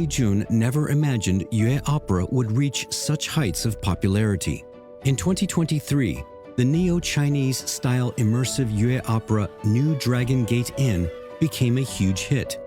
Li-jun never imagined Yue opera would reach such heights of popularity. In 2023, the neo-Chinese style immersive Yue opera New Dragon Gate Inn became a huge hit.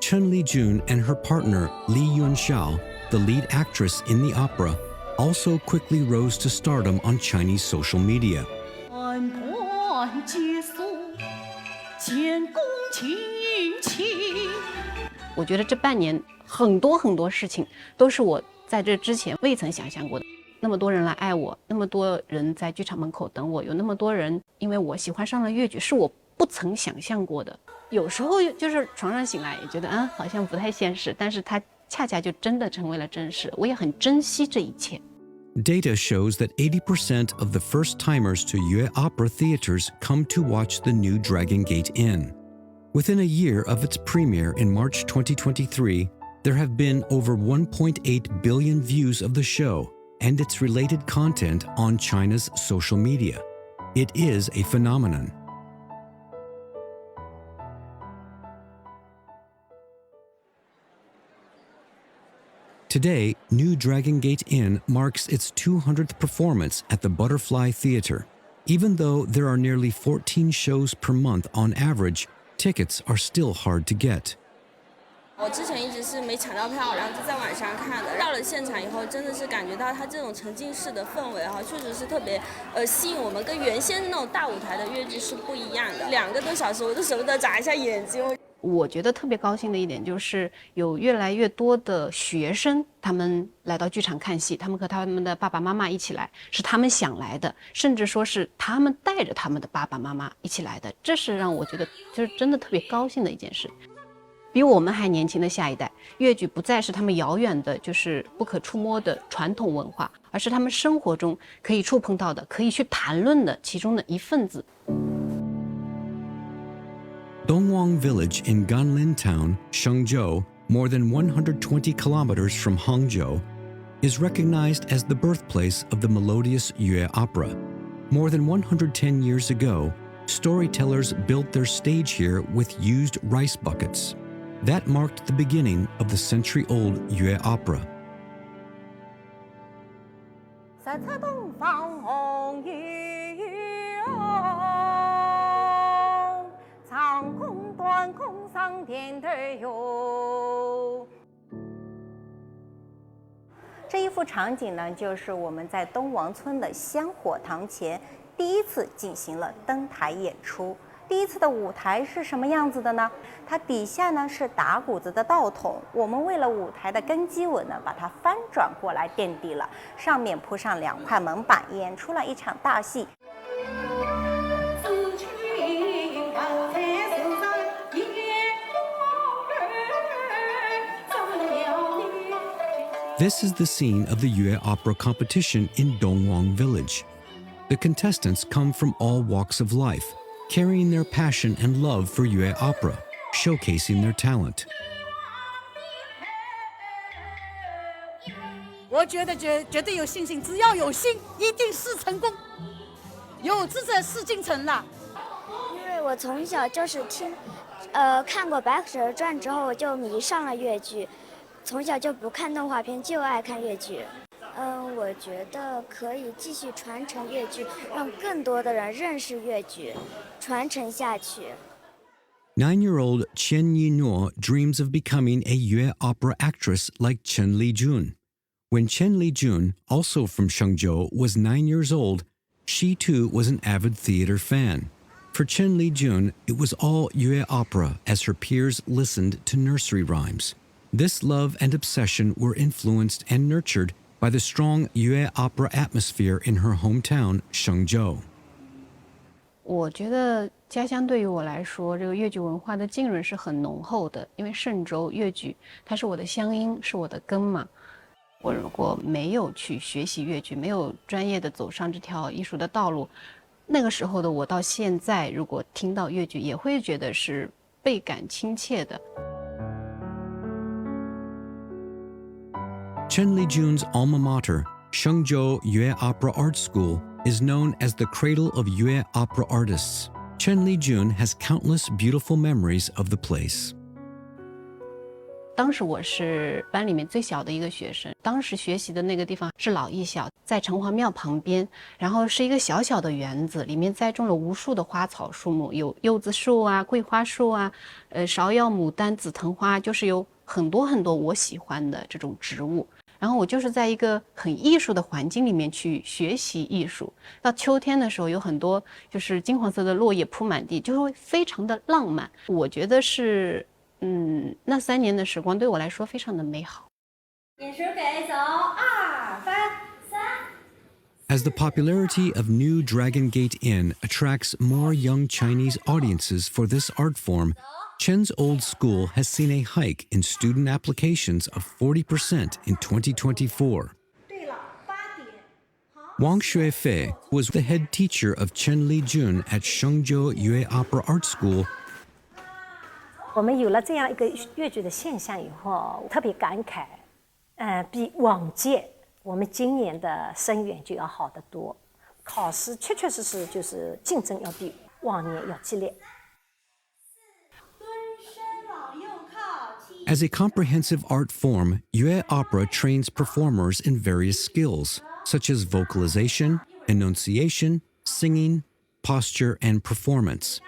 Chen Li-jun and her partner Li Yunxiao, the lead actress in the opera, also quickly rose to stardom on Chinese social media. 我觉得这半年很多事情都是我在这之前未曾想象过的。那么多人来爱我，那么多人在剧场门口等我，有那么多人因为我喜欢上了越剧，是我不曾想象过的。有时候就是床上醒来也觉得好像不太现实，但是它恰恰就真的成为了真实，我也很珍惜这一切。Data shows that 80% of the first-timers to Yue Opera theaters come to watch the New Dragon Gate Inn. Within a year of its premiere in March 2023, there have been over 1.8 billion views of the show and its related content on China's social media. It is a phenomenon. Today, New Dragon Gate Inn marks its 200th performance at the Butterfly Theater. Even though there are nearly 14 shows per month on average, tickets are still hard to get. 我之前一直是没抢到票，然后就在网上看的。到了现场以后，真的是感觉到它这种沉浸式的氛围确实是特别吸引我们，跟原先那种大舞台的越剧是不一样的。2个多小时我都舍不得眨一下眼睛。我觉得特别高兴的一点就是有越来越多的学生，他们来到剧场看戏，他们和他们的爸爸妈妈一起来，是他们想来的，甚至说是他们带着他们的爸爸妈妈一起来的，这是让我觉得就是真的特别高兴的一件事。比我们还年轻的下一代，越剧不再是他们遥远的就是不可触摸的传统文化，而是他们生活中可以触碰到的，可以去谈论的其中的一份子。Dongwang Village in Ganlin Town, Shenzhou, more than 120 kilometers from Hangzhou, is recognized as the birthplace of the melodious Yue opera. More than 110 years ago, storytellers built their stage here with used rice buckets. That marked the beginning of the century-old Yue opera. 这一幅场景呢，就是我们在东王村的香火堂前第一次进行了登台演出。第一次的舞台是什么样子的呢？它底下呢是打谷子的道筒，我们为了舞台的根基稳呢，把它翻转过来垫底了，上面铺上2块门板，演出了一场大戏。This is the scene of the Yue Opera competition in Dongwang Village. The contestants come from all walks of life, carrying their passion and love for Yue Opera, showcasing their talent. 我觉得绝对有信心，只要有心，一定是成功。有志者事竟成了。因为我从小就是看过《白蛇传》之后就迷上了越剧。从小就不看动画片，就爱看越剧。我觉得可以继续传承越剧，让更多的人认识越剧，传承下去。9-year-old Chen Yinhuo dreams of becoming a Yue opera actress like Chen Li-jun. When Chen Li-jun, also from Shenzhou, was 9 years old, she too was an avid theater fan. For Chen Li-jun, it was all Yue opera as her peers listened to nursery rhymes. This love and obsession were influenced and nurtured by the strong Yue opera atmosphere in her hometown, Shenzhou. 我觉得家乡对于我来说，这个越剧文化的浸润是很浓厚的，因为嵊州越剧它是我的乡音，是我的根嘛。我如果没有去学习越剧，没有专业的走上这条艺术的道路，那个时候的我到现在，如果听到越剧，也会觉得是倍感亲切的。Chen Li-jun's alma mater, Shenzhou Yue Opera Art School, is known as the cradle of Yue opera artists. Chen Li-jun has countless beautiful memories of the place. 当时我是班里面最小的一个学生，当时学习的那个地方是老艺校，在城隍庙旁边，然后是一个小小的园子，里面栽种了无数的花草树木，有柚子树啊、桂花树啊、芍药、牡丹、紫藤花，就是有很多很多我喜欢的这种植物。然后我就是在一个很艺术的环境里面去学习艺术。到秋天的时候，有很多就是金黄色的落叶铺满地，就会非常的浪漫。我觉得是，那3年的时光对我来说非常的美好。饮食给走2、3、3。 As the popularity of New Dragon Gate Inn attracts more young Chinese audiences for this art form, Chen's old school has seen a hike in student applications of 40% in 2024. Wang Xuefei was the head teacher of Chen Lijun at Shengzhou Yue Opera Art School. 我们有了这样一个越剧的现象以后，特别感慨，比往届我们今年的生源就要好得多，考试确确实实就是竞争要比往年要激烈。As a comprehensive art form, Yue Opera trains performers in various skills, such as vocalization, enunciation, singing, posture, and performance.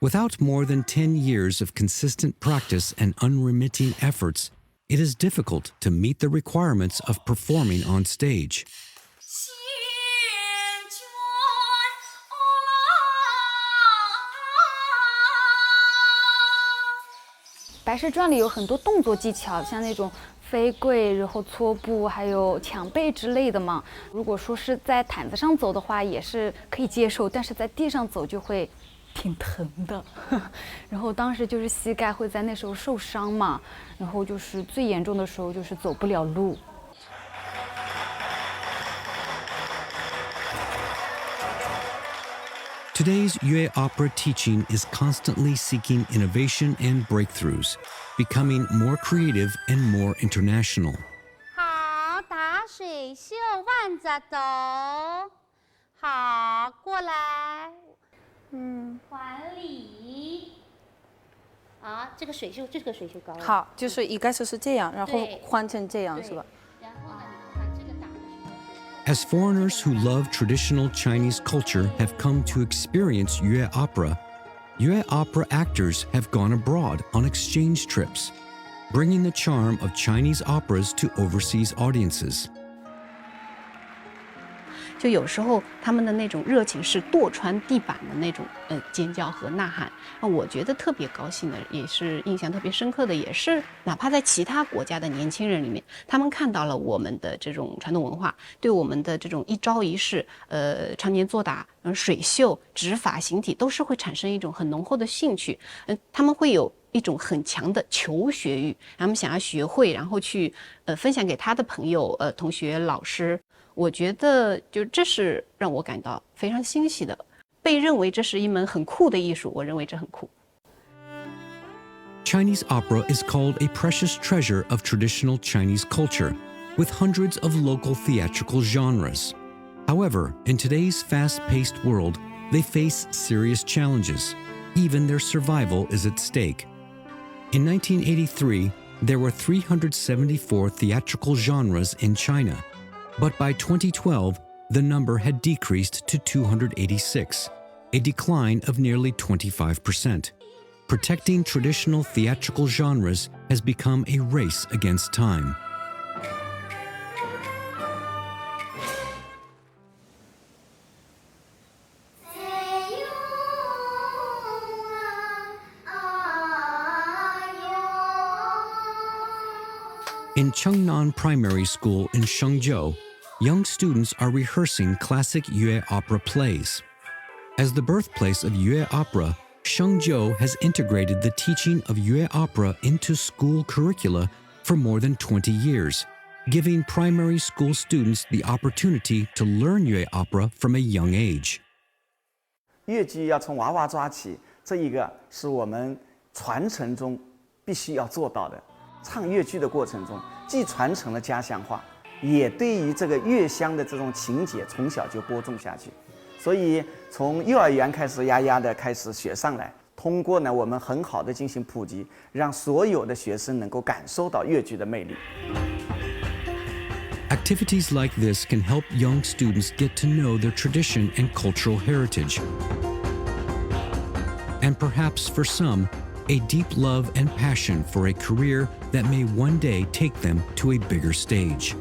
Without more than 10 years of consistent practice and unremitting efforts, it is difficult to meet the requirements of performing on stage. 白蛇传里有很多动作技巧，像那种飞跪，然后搓步，还有抢背之类的嘛。如果说是在毯子上走的话，也是可以接受，但是在地上走就会挺疼的。然后当时就是膝盖会在那时候受伤嘛，然后就是最严重的时候就是走不了路。Today's Yue Opera teaching is constantly seeking innovation and breakthroughs, becoming more creative and more international. 好，打水袖腕子走，好，过来，还礼。啊，这个水袖高了。好，就是一开始是这样，然后换成这样，是吧？然后呢，你看这个打的时候。 As foreigners who love traditional Chinese culture have come to experience Yue Opera, Yue Opera actors have gone abroad on exchange trips, bringing the charm of Chinese operas to overseas audiences. 就有时候他们的那种热情是跺穿地板的那种尖叫和呐喊，我觉得特别高兴的，也是印象特别深刻的，也是哪怕在其他国家的年轻人里面，他们看到了我们的这种传统文化，对我们的这种一招一式，常年作打、水袖、指法、形体，都是会产生一种很浓厚的兴趣，他们会有一种很强的求学欲，他们想要学会，然后去分享给他的朋友、同学、老师。 我觉得，就这是让我感到非常欣喜的，被认为这是一门很酷的艺术，我认为这很酷。Chinese opera is called a precious treasure of traditional Chinese culture, with hundreds of local theatrical genres. However, in today's fast-paced world, they face serious challenges. Even their survival is at stake. In 1983, there were 374 theatrical genres in China. But by 2012, the number had decreased to 286, a decline of nearly 25%. Protecting traditional theatrical genres has become a race against time. In Chengnan Primary School in Shengzhou, young students are rehearsing classic Yue Opera plays. As the birthplace of Yue Opera, Shengzhou has integrated the teaching of Yue Opera into school curricula for more than 20 years, giving primary school students the opportunity to learn Yue Opera from a young age. 越剧要从娃娃抓起，这一个是我们传承中必须要做到的。唱越剧的过程中，既传承了家乡话，也对于这个越乡的这种情节从小就播种下去。所以从幼儿园开始，丫丫的开始学上来。通过呢我们很好的进行普及，让所有的学生能够感受到越剧的魅力。Activities like this can help young students get to know their tradition and cultural heritage. And perhaps for some, a deep love and passion for a career that may one day take them to a bigger stage.